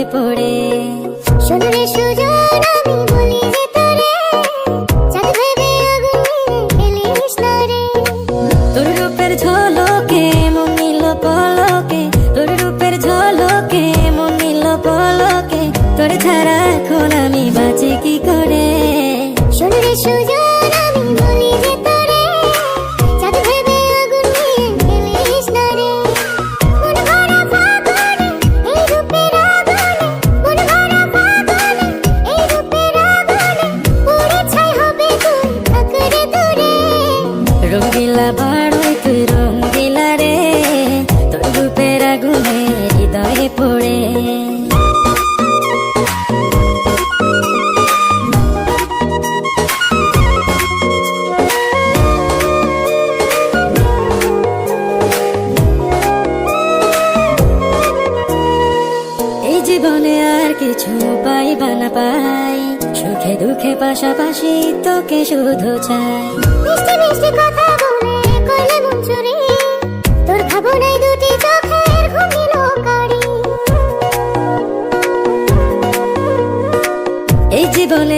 হৃদয়ে পড়ে। শোন রে সুজন আমি বলি যে তোরে, চাঁদ ভেবে আগুন নিয়ে খেলিস না রে। তোর রূপের ঝলকে মন নিল পলকে, তোর রূপের ঝলকে মন নিল পলকে, তোর ছাড়া এখন আমি বাঁচি কি করে। শোন রে সুজন আমি বলি যে তোরে, চাঁদ ভেবে আগুন নিয়ে খেলিস না রে। মন ভরা ফাগুনে এই রূপের আগুনে, মন ভরা ফাগুনে এই রূপের আগুনে, পুড়ে ছাই হবে তুই থাক রে দূরে। রঙ্গিলা বাড়ই তুই রঙ্গিলা রে, তোর রূপের আগুনে হৃদয়ে পড়ে। এই জীবনে আর কিছু পাইবা না পাই, সুখে দুঃখে পাশাপাশি তোকে শুধু চাই। মিষ্টি মিষ্টি কথা